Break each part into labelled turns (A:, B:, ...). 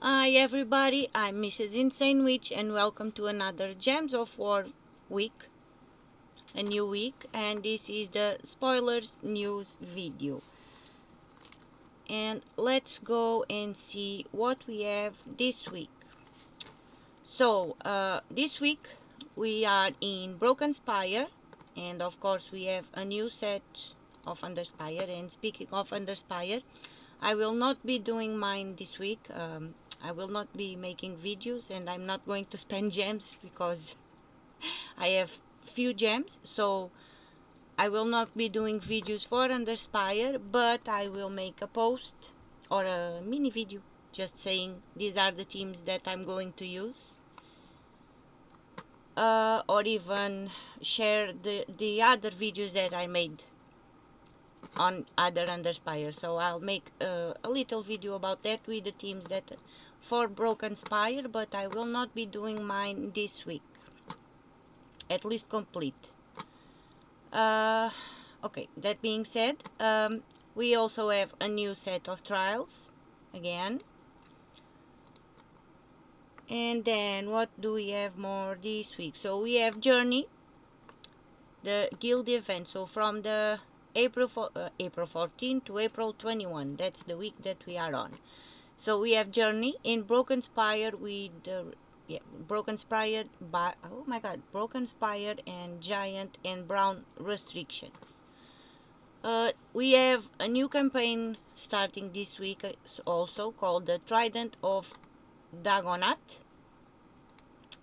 A: Hi everybody, I'm Mrs. Insane Witch and welcome to another Gems of War week, a new week, and this is the spoilers news video. And let's go and see what we have this week. So, this week we are in Broken Spire, and of course we have a new set of Underspire. And speaking of Underspire, I will not be doing mine this week. I will not be making videos, and I'm not going to spend gems because I have few gems, so I will not be doing videos for Underspire, but I will make a post or a mini video just saying these are the teams that I'm going to use, or even share the other videos that I made on other Underspire. So I'll make a little video about that with the teams that for Broken Spire, but I will not be doing mine this week, at least complete. Okay, that being said, we also have a new set of trials again. And then what do we have more this week? So we have Journey, the guild event. So from the April 14 to April 21, that's the week that we are on. So we have Journey in Broken Spire with Broken Spire by Broken Spire and Giant and Brown restrictions. We have a new campaign starting this week also called the Trident of Dago'Nath.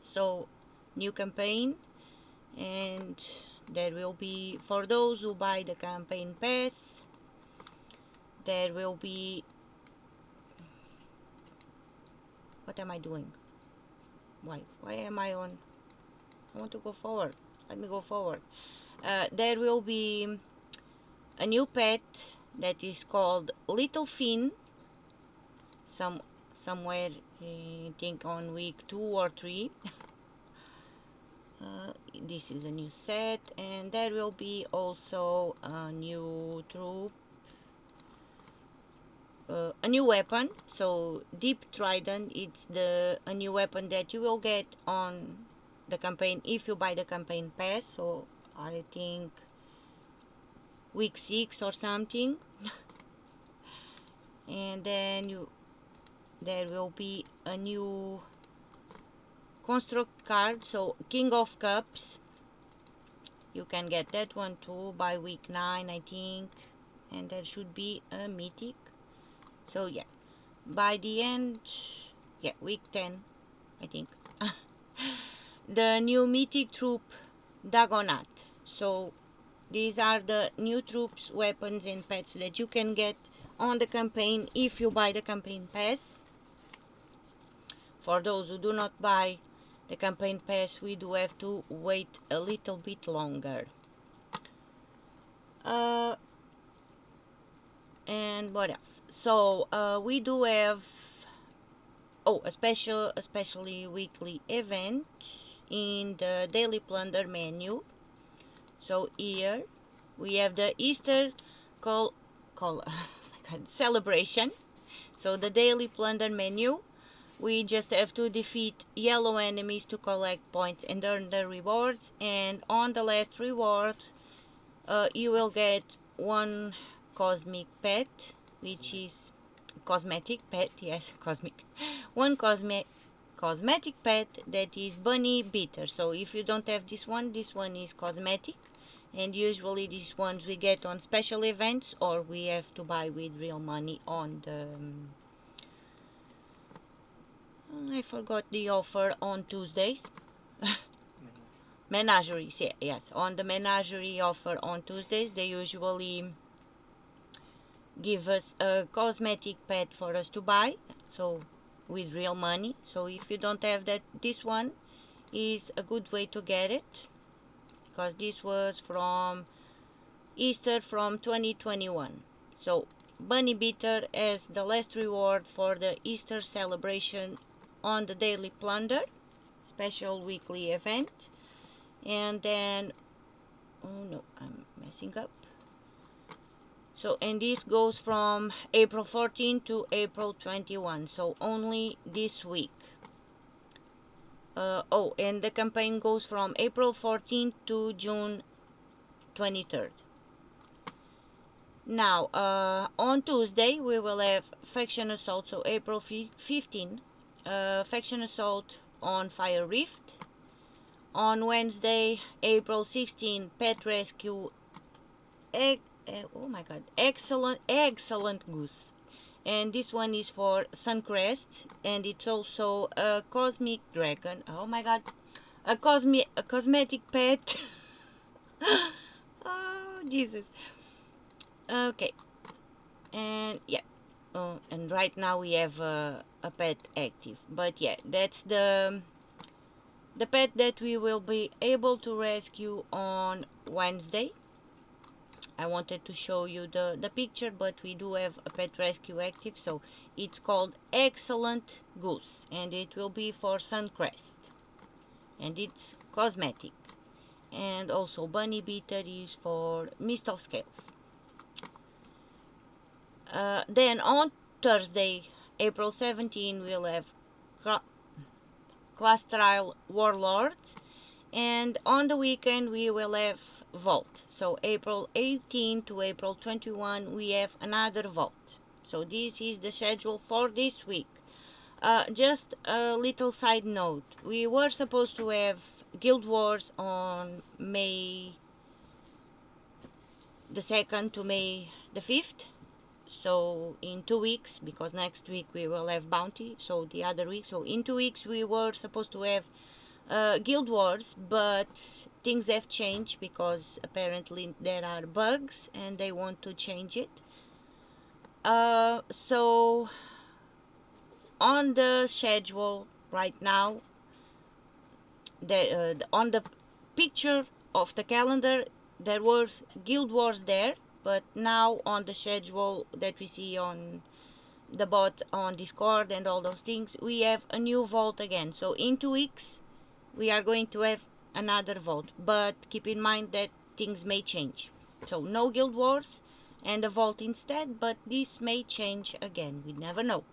A: So new campaign, and there will be, for those who buy the campaign pass, there will be, what am I doing? Why am I on? I want to go forward. Let me go forward. There will be a new pet that is called Little Finn. Somewhere, I think on week 2 or 3. This is a new set, and there will be also a new troop, a new weapon. So Deep Trident, it's a new weapon that you will get on the campaign if you buy the campaign pass. So I think week 6 or something. And then there will be a new construct card, so King of Cups. You can get that one too by week 9, I think. And there should be a mythic. So yeah, by the end, week 10, I think. The new mythic troop, Dago'Nath. So these are the new troops, weapons and pets that you can get on the campaign if you buy the campaign pass. For those who do not buy the campaign pass, we do have to wait a little bit longer. And what else? So we do have a especially weekly event in the daily Plunder menu. So here we have the Easter celebration. So the daily Plunder menu, we just have to defeat yellow enemies to collect points and earn the rewards. And on the last reward, you will get one cosmic pet, which is cosmetic pet. Yes, cosmic. One cosmetic pet that is bunny bitter. So if you don't have this one is cosmetic, and usually these ones we get on special events, or we have to buy with real money on the I forgot the offer on Tuesdays. Menageries, yes. On the menagerie offer on Tuesdays, they usually give us a cosmetic pet for us to buy, so with real money. So if you don't have that, this one is a good way to get it, because this was from Easter from 2021. So bunny bitter as the last reward for the Easter celebration on the daily Plunder special weekly event. And then, oh no, I'm messing up. So, and this goes from April 14 to April 21, so only this week. Oh, and the campaign goes from April 14th to June 23rd. Now, on Tuesday, we will have Faction Assault, so April 15, Faction Assault on Fire Rift. On Wednesday, April 16, Pet Rescue, oh my god, Eggcellent Goose. And this one is for Suncrest, and it's also a Cosmic Dragon. Oh my god, a cosmetic pet. Oh, Jesus. Okay, and yeah, and right now we have a pet active, but yeah, that's the pet that we will be able to rescue on Wednesday. I wanted to show you the picture, but we do have a pet rescue active, so it's called Eggcellent Goose, and it will be for Suncrest, and it's cosmetic. And also Bunny Beater is for Mist of Scales. Then on Thursday, April 17, we'll have Class Trial Warlord, and on the weekend we will have Vault. So April 18 to April 21 we have another Vault. So this is the schedule for this week. Just a little side note, we were supposed to have Guild Wars on May the 2nd to May the 5th, so in 2 weeks, because next week we will have Bounty, so the other week, so in 2 weeks we were supposed to have Guild Wars, but things have changed because apparently there are bugs and they want to change it. So on the schedule right now, on the picture of the calendar, there was Guild Wars there, but now on the schedule that we see on the bot on Discord and all those things, we have a new vault again. So in 2 weeks we are going to have another vault, but keep in mind that things may change. So no Guild Wars and a vault instead, but this may change again, we never know.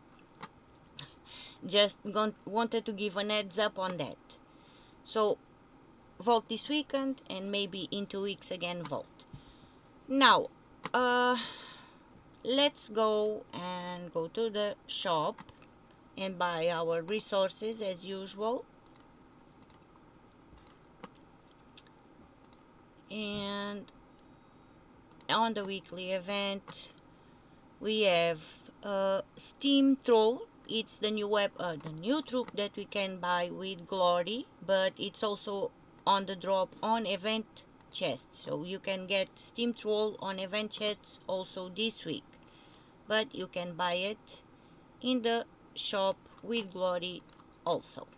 A: Just wanted to give an heads up on that. So vault this weekend, and maybe in 2 weeks again vault. Now let's go to the shop and buy our resources as usual. And on the weekly event we have Steam Troll. It's the new troop that we can buy with glory, but it's also on the drop on event chests, so you can get Steam Troll on event chests also this week, but you can buy it in the shop with glory also.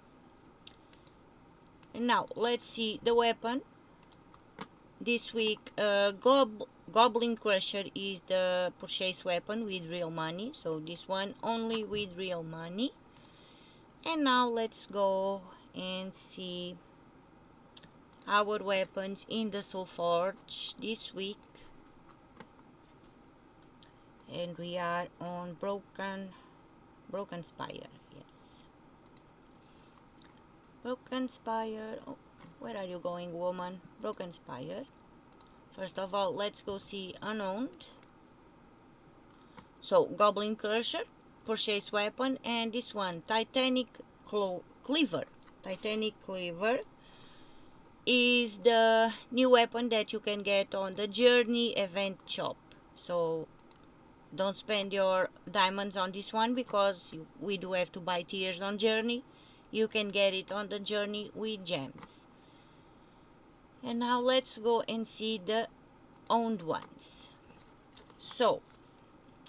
A: And now let's see the weapon. This week Goblin Crusher is the purchase weapon with real money, so this one only with real money. And now let's go and see our weapons in the Soul Forge this week. And we are on Broken Spire. Yes, Broken Spire. Oh, where are you going, woman? Broken Spire. First of all, let's go see Unowned. So Goblin Crusher, purchase weapon, and this one, Titanic Cleaver. Titanic Cleaver is the new weapon that you can get on the Journey event shop. So don't spend your diamonds on this one, because we do have to buy tiers on Journey. You can get it on the Journey with gems. And now let's go and see the owned ones. So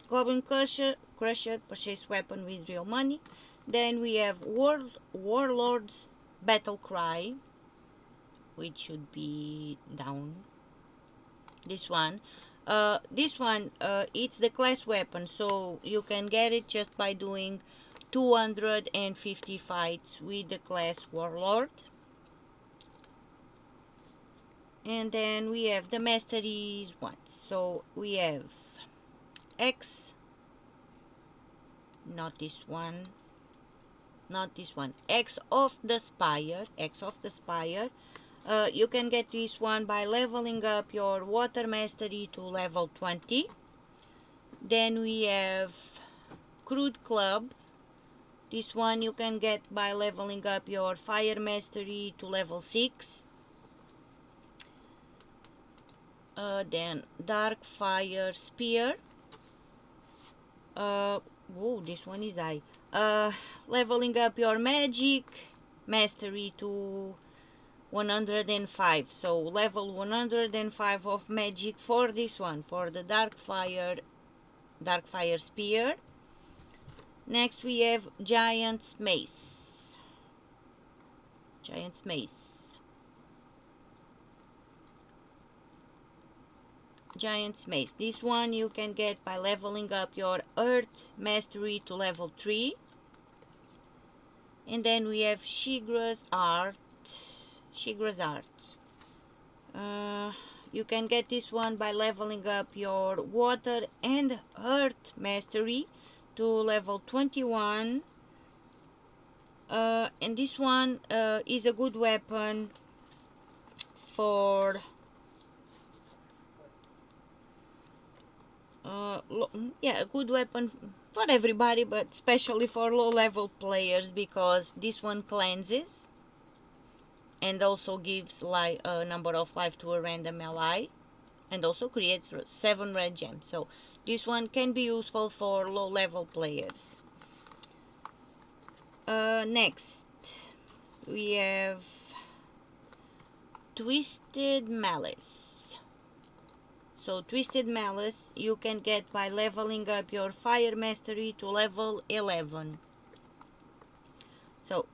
A: Goblin Crusher, purchase weapon with real money. Then we have Warlord's Battle Cry, which should be down. This one, it's the class weapon, so you can get it just by doing 250 fights with the class Warlord. And then we have the masteries ones. So we have X, not this one, not this one, X of the Spire, X of the Spire. You can get this one by leveling up your water mastery to level 20. Then we have Crude Club. This one you can get by leveling up your fire mastery to level 6. Then Dark Fire Spear. Whoa, this one is high. Leveling up your magic mastery to 105. So level 105 of magic for this one, for the Dark Fire Spear. Next we have Giant's Mace. Giant's Mace. Giant's Mace. This one you can get by leveling up your Earth Mastery to level 3. And then we have Shigra's Art. Shigra's Art. You can get this one by leveling up your Water and Earth Mastery to level 21. And this one is a good weapon for a good weapon for everybody, but especially for low level players, because this one cleanses and also gives a number of life to a random ally, and also creates 7 red gems. So this one can be useful for low level players. Next we have Twisted Malice. So Twisted Malice you can get by leveling up your fire mastery to level 11. So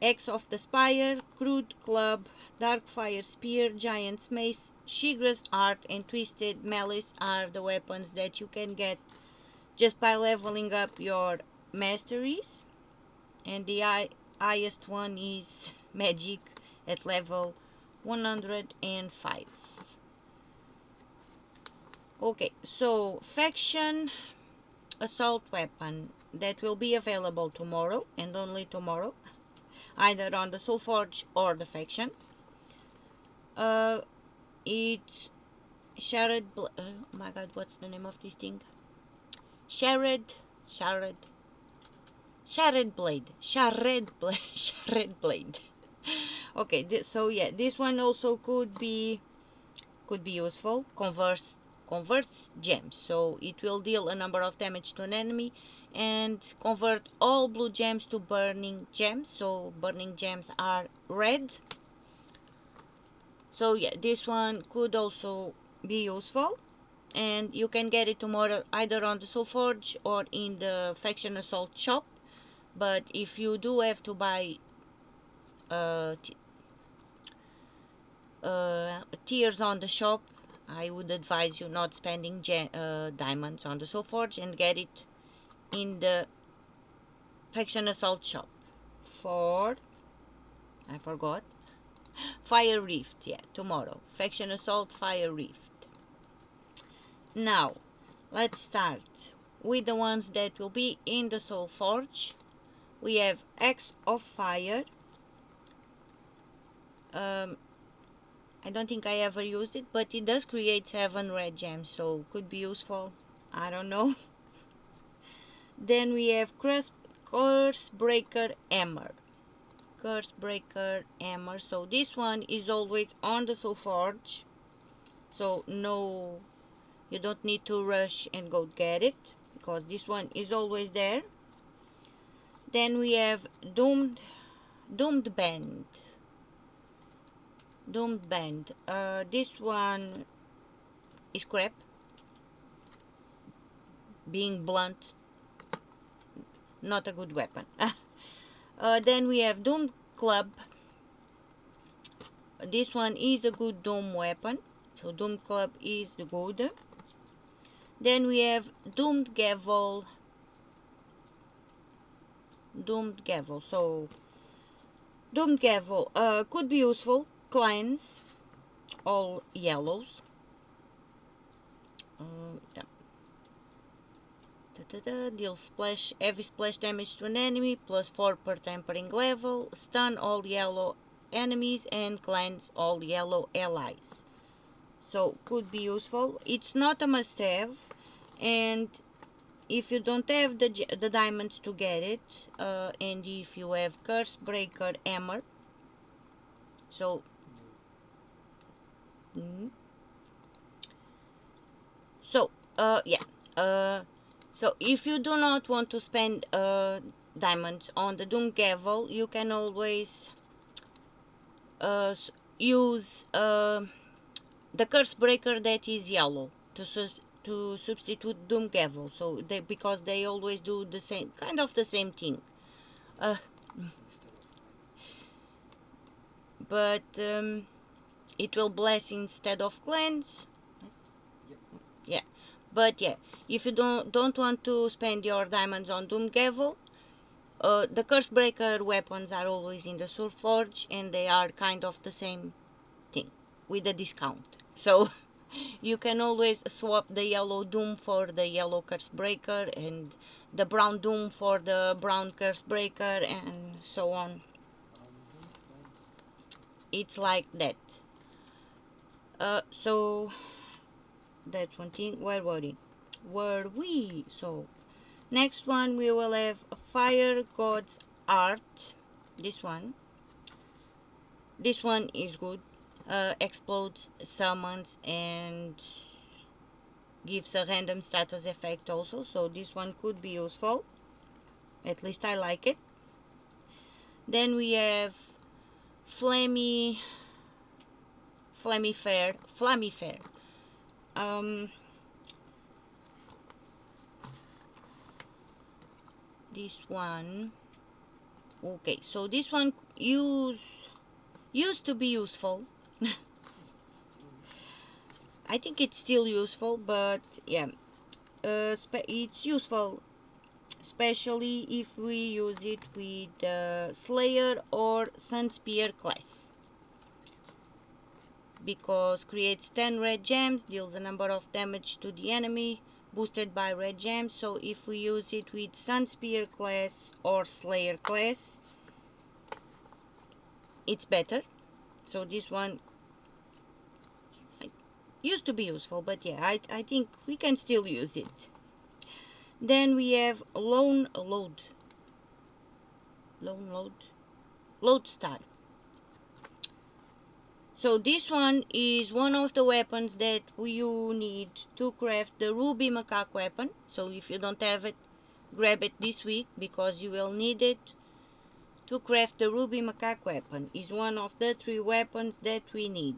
A: X of the Spire, Crude Club, Dark Fire Spear, Giant's Mace, Shigra's Art, and Twisted Malice are the weapons that you can get just by leveling up your masteries. And the highest one is Magic at level 105. Okay, so Faction Assault Weapon that will be available tomorrow and only tomorrow, either on the Soulforge or the Faction. It's Shared oh my god, what's the name of this thing? Shared Blade. Shared Blade. Okay, so yeah, this one also could be useful. Converts gems, so it will deal a number of damage to an enemy and convert all blue gems to burning gems. So burning gems are red. So yeah, this one could also be useful, and you can get it tomorrow either on the Soulforge or in the Faction Assault shop. But if you do have to buy tiers on the shop, I would advise you not spending diamonds on the Soulforge and get it in the Faction Assault shop for, I forgot, Fire Rift. Yeah, tomorrow. Faction Assault, Fire Rift. Now, let's start with the ones that will be in the Soulforge. We have Axe of Fire. I don't think I ever used it, but it does create 7 red gems, so could be useful. I don't know. Then we have Cursebreaker Hammer. Cursebreaker Hammer. So this one is always on the Soulforge. So no, you don't need to rush and go get it, because this one is always there. Then we have Doomed Band. Doomed Band. This one is crap. Being blunt, not a good weapon. Then we have Doom Club. This one is a good Doom weapon. So Doom Club is good. Then we have Doomed Gavel. So Doomed Gavel could be useful. Cleanse all yellows. yeah. Deals heavy splash damage to an enemy, +4 per tempering level, stun all yellow enemies, and cleanse all yellow allies. So, could be useful. It's not a must-have, and if you don't have the diamonds to get it, and if you have Curse Breaker Hammer, so so if you do not want to spend diamonds on the Doom Gavel, you can always use the Curse Breaker that is yellow to substitute Doom Gavel. So because they always do the same, kind of the same thing. But it will bless instead of cleanse. Yeah, but yeah, if you don't want to spend your diamonds on Doom Gavel, the Curse Breaker weapons are always in the Sword Forge, and they are kind of the same thing with a discount. So you can always swap the yellow Doom for the yellow Curse Breaker, and the brown Doom for the brown Curse Breaker, and so on. It's like that. So that's one thing. Where were we? So next one we will have Fire God's Art. This one is good. Explodes, summons, and gives a random status effect also, so this one could be useful. At least I like it. Then we have Flammy Fair. This one, okay, so this one used to be useful. I think it's still useful, but yeah, it's useful especially if we use it with Slayer or Suncrest class, because creates 10 red gems, deals a number of damage to the enemy, boosted by red gems. So if we use it with Suncrest class or Slayer class, it's better. So this one used to be useful, but yeah, I think we can still use it. Then we have Lodestar. So this one is one of the weapons that you need to craft the Ruby Macaque weapon. So if you don't have it, grab it this week, because you will need it to craft the Ruby Macaque weapon. Is one of the 3 weapons that we need.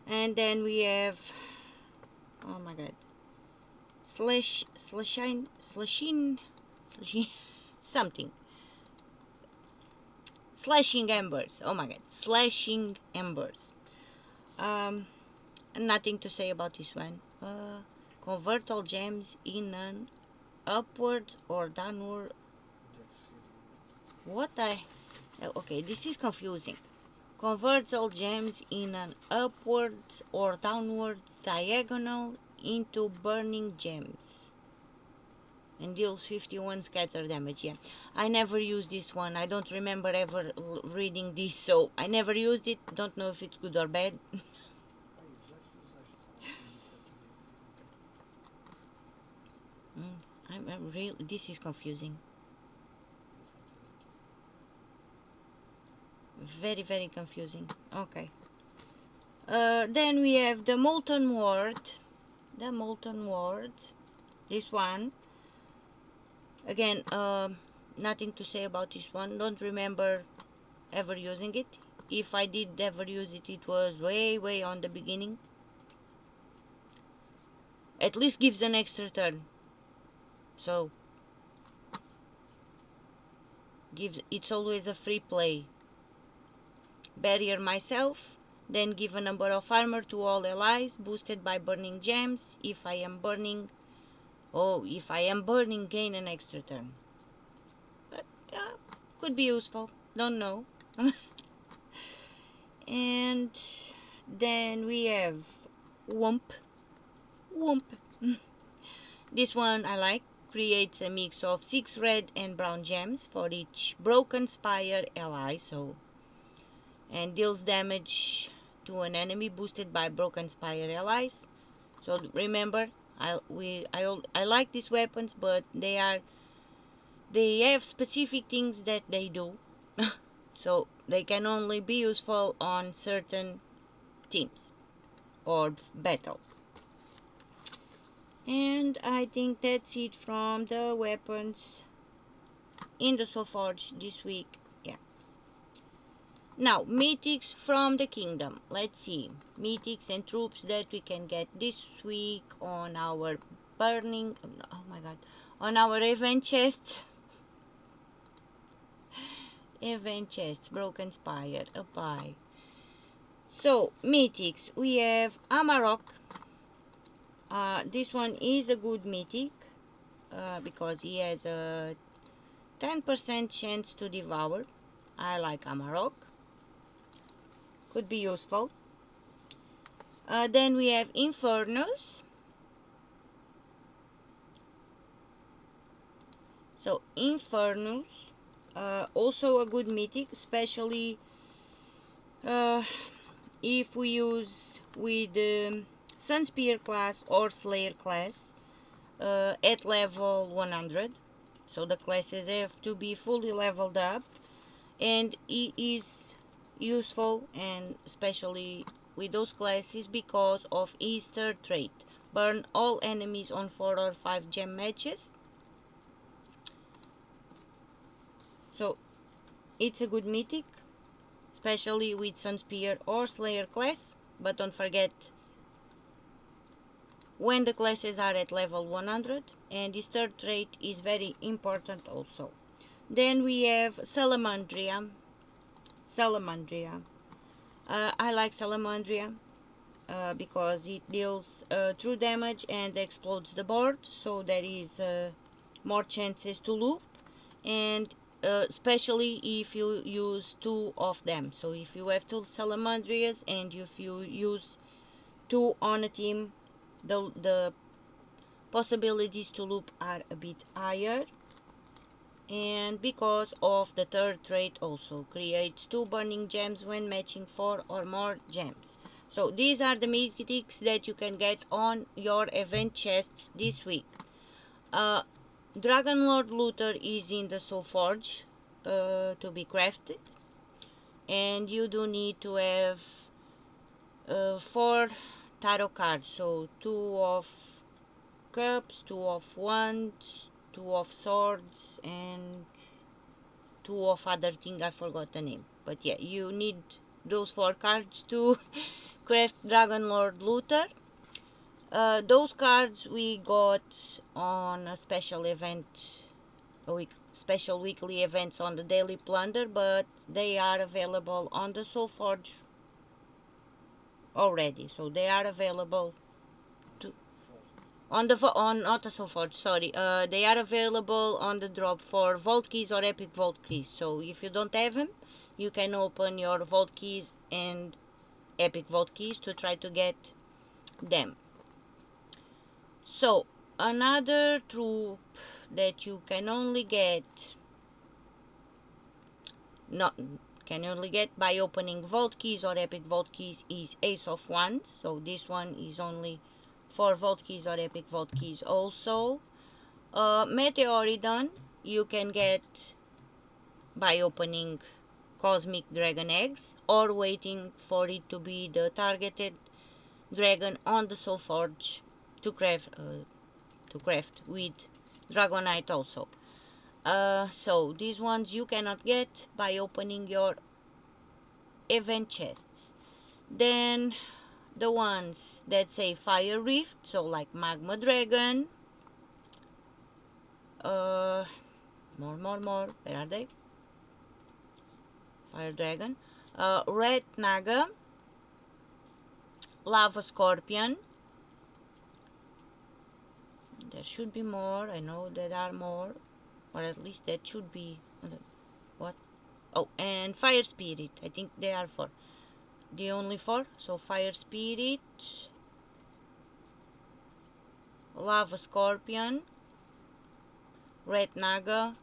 A: And then we have, oh my god, slashing something. Slashing Embers. Oh my god, Slashing Embers. Nothing to say about this one. Convert all gems in an upward or downward. What okay, this is confusing. Converts all gems in an upwards or downwards diagonal into burning gems, and deals 51 scatter damage. Yeah, I never used this one. I don't remember ever reading this, so I never used it. Don't know if it's good or bad. I'm real. This is confusing. Very, very confusing. Okay. Then we have the Molten Ward. This one. Again, nothing to say about this one. Don't remember ever using it. If I did ever use it, it was way on the beginning. At least gives an extra turn. So it's always a free play. Barrier myself, then give a number of armor to all allies, boosted by burning gems. If I am burning, gain an extra turn. But could be useful. Don't know. And then we have Wump. Whoomp. This one I like. Creates a mix of 6 red and brown gems for each broken spire ally, and deals damage to an enemy boosted by broken spire allies. So remember, I like these weapons, but they have specific things that they do. So they can only be useful on certain teams or battles. And I think that's it from the weapons in the Soulforge this week. Yeah. Now, mythics from the kingdom. Let's see. Mythics and troops that we can get this week on our burning... Oh my god. On our event chests. Event chests. Broken Spire. Apply. So, mythics. We have Amarok. This one is a good mythic. Because he has a 10% chance to devour. I like Amarok. Could be useful. Then we have Infernus. So Infernus, also a good mythic, especially if we use with Sunspear class or Slayer class at level 100. So the classes have to be fully leveled up, and it is useful, and especially with those classes because of his third trait. Burn all enemies on 4 or 5 gem matches. So it's a good mythic, especially with Sunspear or Slayer class, but don't forget when the classes are at level 100, and this third trait is very important also. Then we have Salamandria. I like Salamandria because it deals true damage and explodes the board, so there is more chances to loop, and especially if you use 2 of them. So if you have 2 Salamandrias and if you use 2 on a team, the possibilities to loop are a bit higher. And because of the third trait also creates 2 burning gems when matching 4 or more gems. So these are the mythics that you can get on your event chests this week. Dragonlord Looter is in the Soulforge to be crafted, and you do need to have 4 tarot cards. So 2 of cups, 2 of wands, 2 of swords, and 2 of other thing. I forgot the name, but yeah, you need those 4 cards to craft Dragonlord Looter. Those cards we got on a special event, special weekly events on the daily Plunder, but they are available on the Soulforge already. So they are available to on not the Soulforge. Sorry, they are available on the drop for Vault Keys or Epic Vault Keys. So if you don't have them, you can open your Vault Keys and Epic Vault Keys to try to get them. So another troop that you can only get by opening Vault Keys or Epic Vault Keys is Ace of Wands. So this one is only for Vault Keys or Epic Vault Keys also. Meteoridon you can get by opening Cosmic Dragon Eggs or waiting for it to be the targeted dragon on the Soulforge to craft with Dago'Nath also. So these ones you cannot get by opening your event chests. Then the ones that say Fire Rift, so like Magma Dragon, more, where are they? Fire Dragon, Red Naga, Lava Scorpion. There should be more. I know there are more, or at least that should be. What? Oh, and Fire Spirit. I think they are 4. The only 4. So Fire Spirit, Lava Scorpion, Red Naga,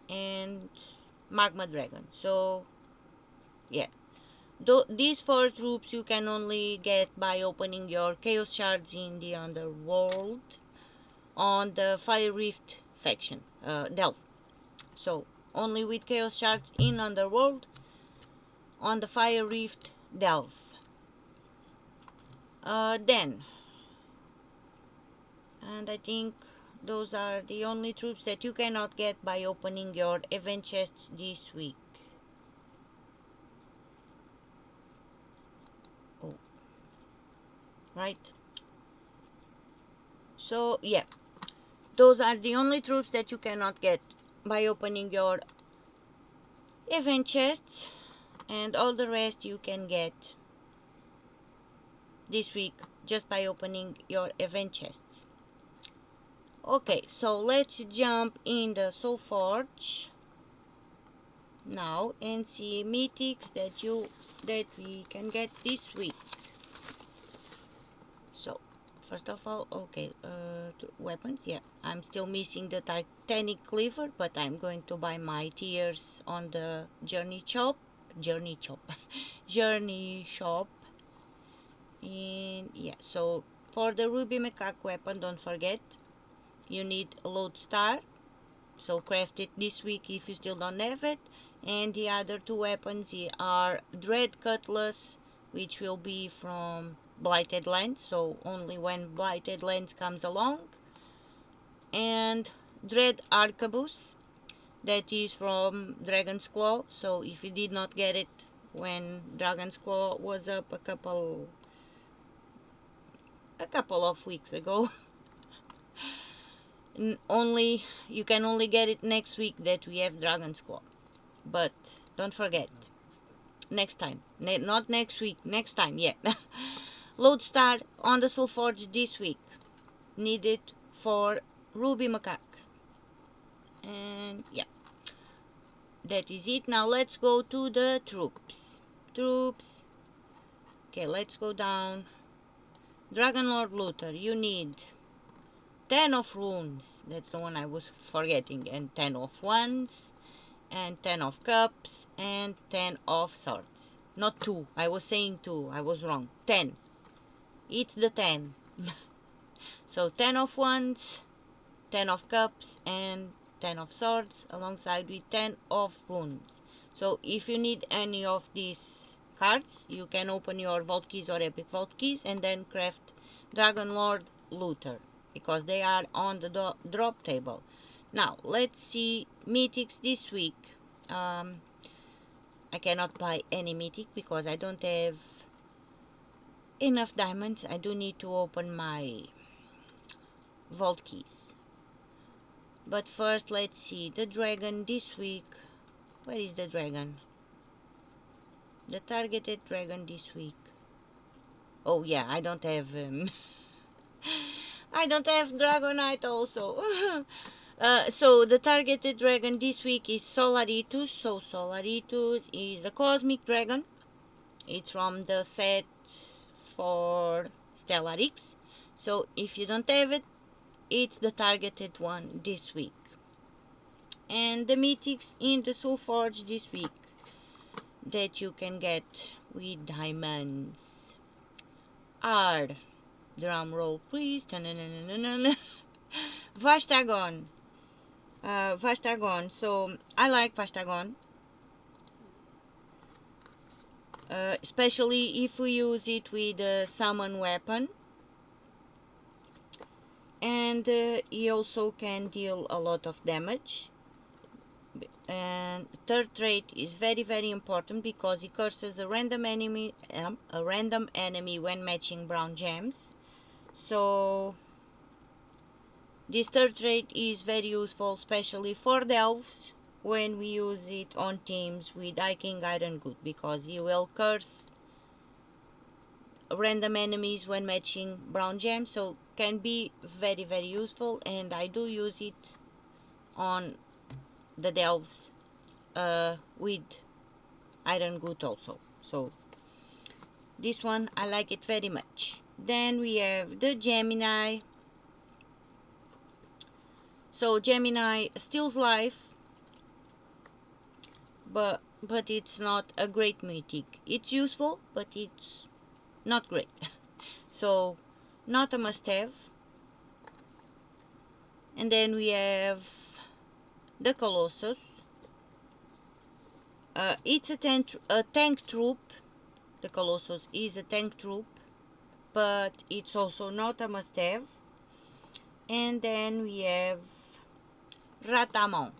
A: and Magma Dragon. So yeah, these 4 troops you can only get by opening your Chaos Shards in the Underworld on the Fire Rift faction, Delve. So only with Chaos Shards in Underworld on the Fire Rift Delve. Then, and I think those are the only troops that you cannot get by opening your event chests this week. Oh, right. So yeah, those are the only troops that you cannot get by opening your event chests, and all the rest you can get this week just by opening your event chests. Okay, so let's jump in the Soul Forge now and see mythics that we can get this week. So first of all, okay, weapons. Yeah, I'm still missing the Titanic Cleaver, but I'm going to buy my tiers on the Journey Shop. And yeah, so for the Ruby Macaque weapon, don't forget you need a Lodestar, so craft it this week if you still don't have it. And the other 2 weapons are Dread Cutlass, which will be from Blighted Lands, so only when Blighted Lands comes along, and Dread Arquebus, that is from Dragon's Claw. So if you did not get it when Dragon's Claw was up a couple of weeks ago, you can only get it next week that we have Dragon's Claw. But don't forget, next time, not next week, next time, yeah. Lodestar on the Soul Forge this week, needed for Ruby Macaque. And yeah, that is it. Now let's go to the troops. Okay, let's go down. Dragonlord Looter, you need 10 of runes, that's the one I was forgetting, and 10 of wands, and 10 of cups, and 10 of swords. Not 2, I was saying 2, I was wrong. 10. It's the 10. So 10 of wands, 10 of cups, and 10 of swords, alongside with 10 of runes. So if you need any of these cards, you can open your Vault Keys or Epic Vault Keys and then craft Dragonlord Looter, because they are on the drop table. Now let's see mythics this week. I cannot buy any mythic because I don't have enough diamonds. I do need to open my Vault Keys. But first, let's see the dragon this week. Where is the dragon? The targeted dragon this week. Oh yeah, I don't have I don't have Dago'Nath also. So the targeted dragon this week is Solaritus. So Solaritus is a cosmic dragon. It's from the set for Stellaris. So if you don't have it, it's the targeted one this week. And the mythics in the Soul Forge this week that you can get with diamonds are drumroll please, Vastagon. Vastagon. So I like Vastagon, especially if we use it with a summon weapon. And he also can deal a lot of damage. And third trait is very important because he curses a random enemy when matching brown gems. So this third trait is very useful, especially for the elves when we use it on teams with High King Iron Good, because he will curse random enemies when matching brown gems. So can be very useful, and I do use it on the delves with Iron Good also. So this one I like it very much. Then we have the Gemini. So Gemini steals life, but it's not a great mythic. It's useful, but it's not great. So not a must-have. And then we have the Colossus. It's a tank troop. The Colossus is a tank troop, but it's also not a must-have. And then we have Ratamon.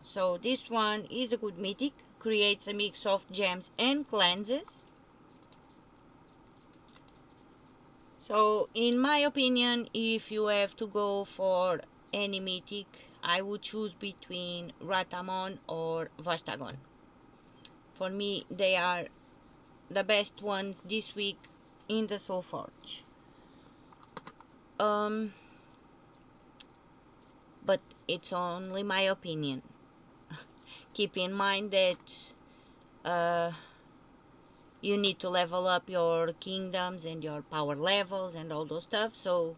A: So this one is a good mythic. Creates a mix of gems and cleanses. So in my opinion, if you have to go for any mythic, I would choose between Ratamon or Vastagon. For me, they are the best ones this week in the Soulforge. But it's only my opinion. Keep in mind that you need to level up your kingdoms and your power levels and all those stuff, so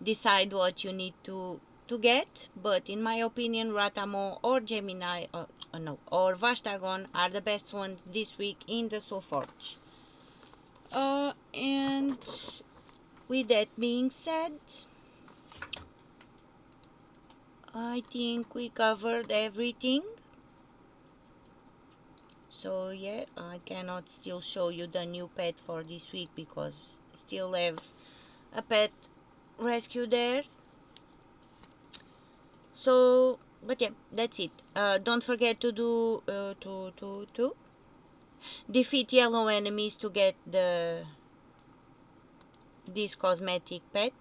A: decide what you need to get. But in my opinion, Ratamon or Gemini or Vastagon are the best ones this week in the Soulforge. And with that being said, I think we covered everything. So yeah, I cannot still show you the new pet for this week because still have a pet rescue there. So, but yeah, that's it. Don't forget to do to defeat yellow enemies to get this cosmetic pet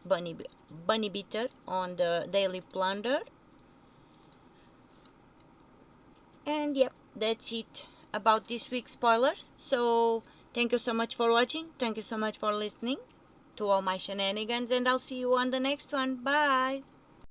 A: bunny beater on the daily plunder. And yep, that's it about this week's spoilers. So thank you so much for watching. Thank you so much for listening to all my shenanigans, and I'll see you on the next one. Bye.